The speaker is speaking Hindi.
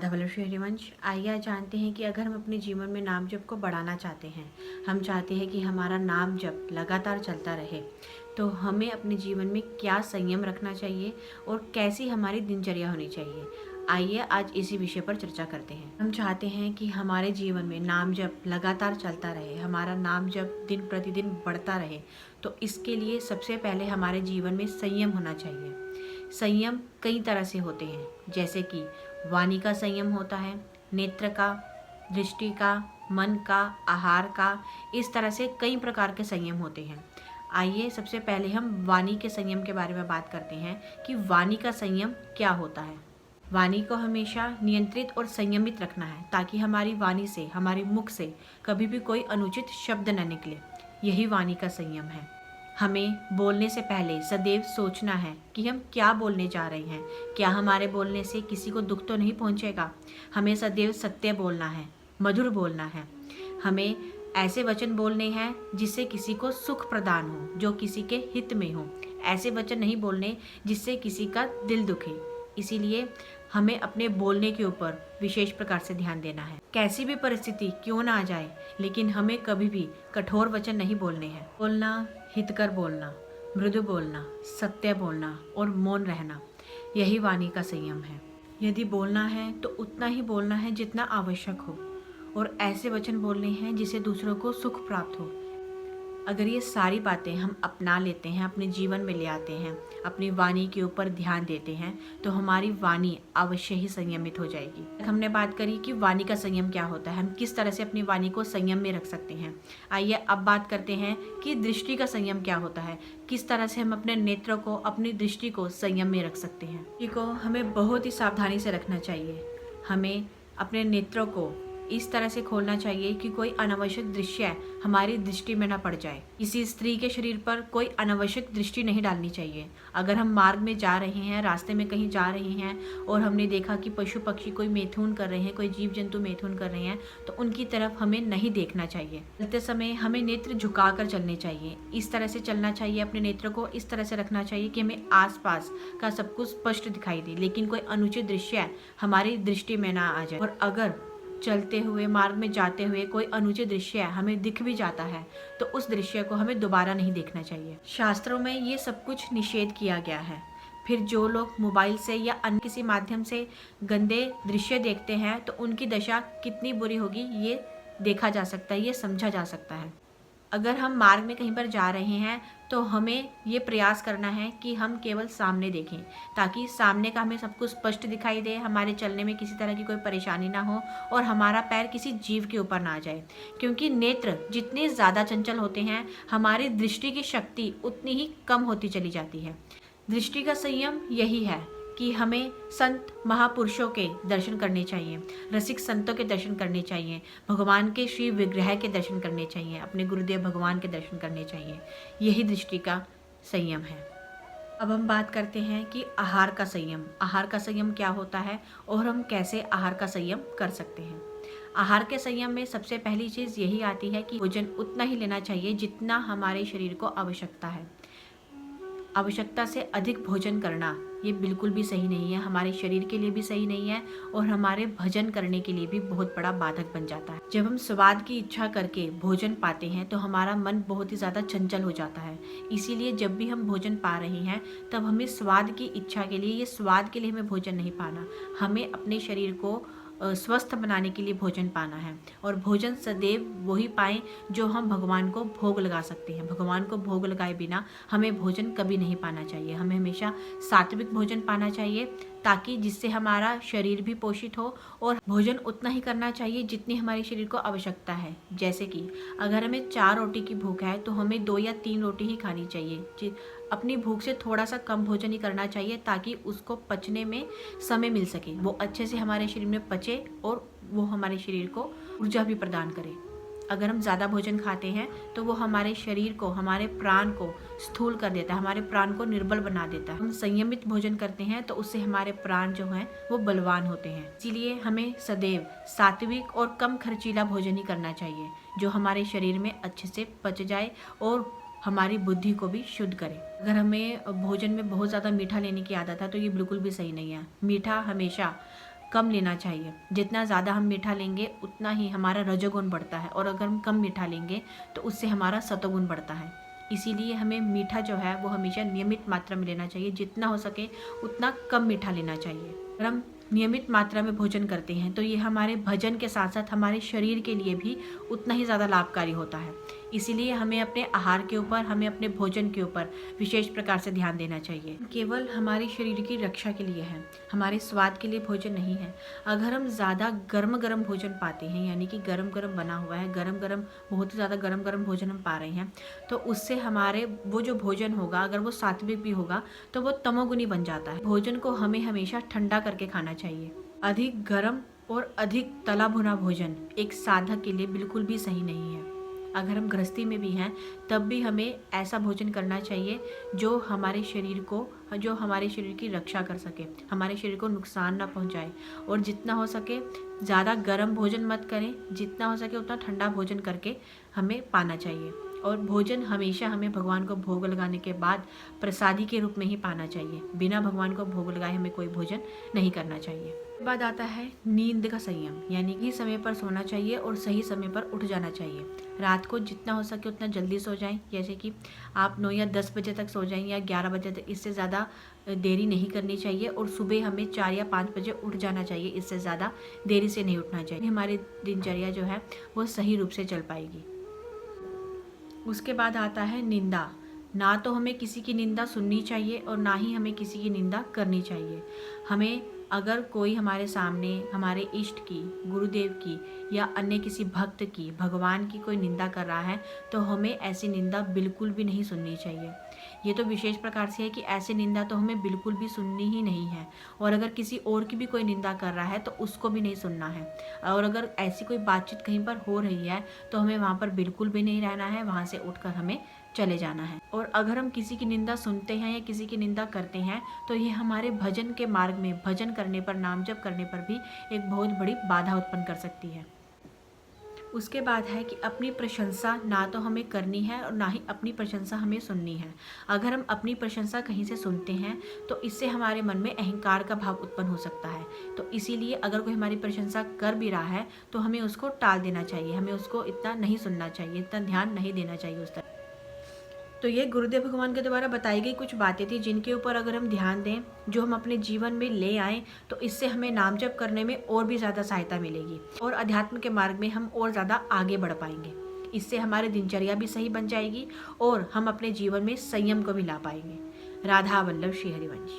धवलेश्वरी हरिवंश। आइए आज जानते हैं कि अगर हम अपने जीवन में नाम जप को बढ़ाना चाहते हैं, हम चाहते हैं कि हमारा नाम जप लगातार चलता रहे, तो हमें अपने जीवन में क्या संयम रखना चाहिए और कैसी हमारी दिनचर्या होनी चाहिए। आइए आज इसी विषय पर चर्चा करते हैं। हम चाहते हैं कि हमारे जीवन में नाम जप लगातार चलता रहे, हमारा नाम जप दिन प्रतिदिन बढ़ता रहे, तो इसके लिए सबसे पहले हमारे जीवन में संयम होना चाहिए। संयम कई तरह से होते हैं, जैसे कि वाणी का संयम होता है, नेत्र का, दृष्टि का, मन का, आहार का, इस तरह से कई प्रकार के संयम होते हैं। आइए सबसे पहले हम वाणी के संयम के बारे में बात करते हैं कि वाणी का संयम क्या होता है। वाणी को हमेशा नियंत्रित और संयमित रखना है ताकि हमारी वाणी से, हमारे मुख से कभी भी कोई अनुचित शब्द न निकले। यही वाणी का संयम है। हमें बोलने से पहले सदैव सोचना है कि हम क्या बोलने जा रहे हैं, क्या हमारे बोलने से किसी को दुख तो नहीं पहुंचेगा। हमें सदैव सत्य बोलना है, मधुर बोलना है। हमें ऐसे वचन बोलने हैं जिससे किसी को सुख प्रदान हो, जो किसी के हित में हो। ऐसे वचन नहीं बोलने जिससे किसी का दिल दुखे। इसीलिए हमें अपने बोलने के ऊपर विशेष प्रकार से ध्यान देना है। कैसी भी परिस्थिति क्यों ना आ जाए, लेकिन हमें कभी भी कठोर वचन नहीं बोलने हैं। बोलना, हितकर बोलना, मृदु बोलना, सत्य बोलना और मौन रहना, यही वाणी का संयम है। यदि बोलना है तो उतना ही बोलना है जितना आवश्यक हो, और ऐसे वचन बोलने हैं जिससे दूसरों को सुख प्राप्त हो। अगर ये सारी बातें हम अपना लेते हैं, अपने जीवन में ले आते हैं, अपनी वाणी के ऊपर ध्यान देते हैं, तो हमारी वाणी अवश्य ही संयमित हो जाएगी। हमने बात करी कि वाणी का संयम क्या होता है, हम किस तरह से अपनी वाणी को संयम में रख सकते हैं। आइए अब बात करते हैं कि दृष्टि का संयम क्या होता है, किस तरह से हम अपने नेत्रों को, अपनी दृष्टि को संयम में रख सकते हैं। इसको हमें बहुत ही सावधानी से रखना चाहिए। हमें अपने नेत्रों को इस तरह से खोलना चाहिए कि कोई अनावश्यक दृश्य हमारी दृष्टि में न पड़ जाए। किसी स्त्री के शरीर पर कोई अनावश्यक दृष्टि नहीं डालनी चाहिए। अगर हम मार्ग में जा रहे हैं, रास्ते में कहीं जा रहे हैं और हमने देखा कि पशु पक्षी कोई मैथुन कर रहे हैं, कोई जीव जंतु मैथुन कर रहे हैं, तो उनकी तरफ हमें नहीं देखना चाहिए। चलते समय हमें नेत्र झुकाकर चलने चाहिए। इस तरह से चलना चाहिए, अपने नेत्र को इस तरह से रखना चाहिए कि हमें आसपास का सब कुछ स्पष्ट दिखाई दे, लेकिन कोई अनुचित दृश्य हमारी दृष्टि में ना आ जाए। और अगर चलते हुए, मार्ग में जाते हुए कोई अनुचित दृश्य हमें दिख भी जाता है, तो उस दृश्य को हमें दोबारा नहीं देखना चाहिए। शास्त्रों में ये सब कुछ निषेध किया गया है। फिर जो लोग मोबाइल से या अन्य किसी माध्यम से गंदे दृश्य देखते हैं, तो उनकी दशा कितनी बुरी होगी ये देखा जा सकता है, ये समझा जा सकता है। अगर हम मार्ग में कहीं पर जा रहे हैं तो हमें ये प्रयास करना है कि हम केवल सामने देखें, ताकि सामने का हमें सब कुछ स्पष्ट दिखाई दे, हमारे चलने में किसी तरह की कोई परेशानी ना हो और हमारा पैर किसी जीव के ऊपर ना आ जाए। क्योंकि नेत्र जितने ज़्यादा चंचल होते हैं, हमारी दृष्टि की शक्ति उतनी ही कम होती चली जाती है। दृष्टि का संयम यही है कि हमें संत महापुरुषों के दर्शन करने चाहिए, रसिक संतों के दर्शन करने चाहिए, भगवान के श्री विग्रह के दर्शन करने चाहिए, अपने गुरुदेव भगवान के दर्शन करने चाहिए। यही दृष्टि का संयम है। अब हम बात करते हैं कि आहार का संयम। आहार का संयम क्या होता है और हम कैसे आहार का संयम कर सकते हैं। आहार के संयम में सबसे पहली चीज़ यही आती है कि भोजन उतना ही लेना चाहिए जितना हमारे शरीर को आवश्यकता है। आवश्यकता से अधिक भोजन करना ये बिल्कुल भी सही नहीं है, हमारे शरीर के लिए भी सही नहीं है और हमारे भजन करने के लिए भी बहुत बड़ा बाधक बन जाता है। जब हम स्वाद की इच्छा करके भोजन पाते हैं तो हमारा मन बहुत ही ज़्यादा चंचल हो जाता है। इसीलिए जब भी हम भोजन पा रहे हैं तब हमें स्वाद की इच्छा के लिए, ये स्वाद के लिए हमें भोजन नहीं पाना, हमें अपने शरीर को स्वस्थ बनाने के लिए भोजन पाना है। और भोजन सदैव वही पाएं जो हम भगवान को भोग लगा सकते हैं। भगवान को भोग लगाए बिना हमें भोजन कभी नहीं पाना चाहिए। हमें हमेशा सात्विक भोजन पाना चाहिए, ताकि जिससे हमारा शरीर भी पोषित हो, और भोजन उतना ही करना चाहिए जितनी हमारे शरीर को आवश्यकता है। जैसे कि अगर हमें 4 रोटी की भूख है तो हमें 2 या 3 रोटी ही खानी चाहिए। अपनी भूख से थोड़ा सा कम भोजन ही करना चाहिए, ताकि उसको पचने में समय मिल सके, वो अच्छे से हमारे शरीर में पचे और वो हमारे शरीर को ऊर्जा भी प्रदान करे। अगर हम ज़्यादा भोजन खाते हैं तो वो हमारे शरीर को, हमारे प्राण को स्थूल कर देता है, हमारे प्राण को निर्बल बना देता है। हम संयमित भोजन करते हैं तो उससे हमारे प्राण जो हैं वो बलवान होते हैं। इसीलिए हमें सदैव सात्विक और कम खर्चीला भोजन ही करना चाहिए, जो हमारे शरीर में अच्छे से पच जाए और हमारी बुद्धि को भी शुद्ध करे। अगर हमें भोजन में बहुत ज़्यादा मीठा लेने की आदत है तो ये बिल्कुल भी सही नहीं है। मीठा हमेशा कम लेना चाहिए। जितना ज़्यादा हम मीठा लेंगे उतना ही हमारा रजोगुण बढ़ता है, और अगर हम कम मीठा लेंगे तो उससे हमारा सतोगुण बढ़ता है। इसीलिए हमें मीठा जो है वो हमेशा नियमित मात्रा में लेना चाहिए। जितना हो सके उतना कम मीठा लेना चाहिए। अगर हम नियमित मात्रा में भोजन करते हैं तो ये हमारे भजन के साथ साथ हमारे शरीर के लिए भी उतना ही ज़्यादा लाभकारी होता है। इसीलिए हमें अपने आहार के ऊपर, हमें अपने भोजन के ऊपर विशेष प्रकार से ध्यान देना चाहिए। केवल हमारे शरीर की रक्षा के लिए है, हमारे स्वाद के लिए भोजन नहीं है। अगर हम ज़्यादा गर्म गर्म भोजन पाते हैं, यानी कि गर्म गर्म बना हुआ है, गर्म गर्म, बहुत ही ज़्यादा गर्म गर्म भोजन हम पा रहे हैं, तो उससे हमारे वो जो भोजन होगा, अगर वो सात्विक भी होगा तो वो तमोगुनी बन जाता है। भोजन को हमें हमेशा ठंडा करके खाना चाहिए। अधिक गर्म और अधिक तला भुना भोजन एक साधक के लिए बिल्कुल भी सही नहीं है। अगर हम गृहस्थी में भी हैं तब भी हमें ऐसा भोजन करना चाहिए जो हमारे शरीर की रक्षा कर सके, हमारे शरीर को नुकसान ना पहुंचाए। और जितना हो सके ज़्यादा गर्म भोजन मत करें, जितना हो सके उतना ठंडा भोजन करके हमें पाना चाहिए। और भोजन हमेशा हमें भगवान को भोग लगाने के बाद प्रसादी के रूप में ही पाना चाहिए। बिना भगवान को भोग लगाए हमें कोई भोजन नहीं करना चाहिए। बाद आता है नींद का संयम, यानी कि समय पर सोना चाहिए और सही समय पर उठ जाना चाहिए। रात को जितना हो सके उतना जल्दी सो जाएं, जैसे कि आप 9 या 10 बजे तक सो जाएं या 11 बजे तक, इससे ज़्यादा देरी नहीं करनी चाहिए। और सुबह हमें 4 या 5 बजे उठ जाना चाहिए, इससे ज़्यादा देरी से नहीं उठना चाहिए। हमारी दिनचर्या जो है वो सही रूप से चल पाएगी। उसके बाद आता है निंदा। ना तो हमें किसी की निंदा सुननी चाहिए और ना ही हमें किसी की निंदा करनी चाहिए। हमें अगर कोई हमारे सामने हमारे इष्ट की, गुरुदेव की या अन्य किसी भक्त की, भगवान की कोई निंदा कर रहा है तो हमें ऐसी निंदा बिल्कुल भी नहीं सुननी चाहिए। ये तो विशेष प्रकार से है कि ऐसी निंदा तो हमें बिल्कुल भी सुननी ही नहीं है। और अगर किसी और की भी कोई निंदा कर रहा है तो उसको भी नहीं सुनना है। और अगर ऐसी कोई बातचीत कहीं पर हो रही है तो हमें वहाँ पर बिल्कुल भी नहीं रहना है, वहाँ से उठकर हमें चले जाना है। और अगर हम किसी की निंदा सुनते हैं या किसी की निंदा करते हैं तो ये हमारे भजन के मार्ग में, भजन करने पर, नाम जप करने पर भी एक बहुत बड़ी बाधा उत्पन्न कर सकती है। उसके बाद है कि अपनी प्रशंसा ना तो हमें करनी है और ना ही अपनी प्रशंसा हमें सुननी है। अगर हम अपनी प्रशंसा कहीं से सुनते हैं तो इससे हमारे मन में अहंकार का भाव उत्पन्न हो सकता है। तो इसीलिए अगर कोई हमारी प्रशंसा कर भी रहा है तो हमें उसको टाल देना चाहिए, हमें उसको इतना नहीं सुनना चाहिए, इतना ध्यान नहीं देना चाहिए उस तरह। तो ये गुरुदेव भगवान के द्वारा बताई गई कुछ बातें थी जिनके ऊपर अगर हम ध्यान दें, जो हम अपने जीवन में ले आएँ, तो इससे हमें नाम जप करने में और भी ज़्यादा सहायता मिलेगी और अध्यात्म के मार्ग में हम और ज़्यादा आगे बढ़ पाएंगे। इससे हमारी दिनचर्या भी सही बन जाएगी और हम अपने जीवन में संयम को भी ला पाएंगे। राधा वल्लभ श्री हरिवंश।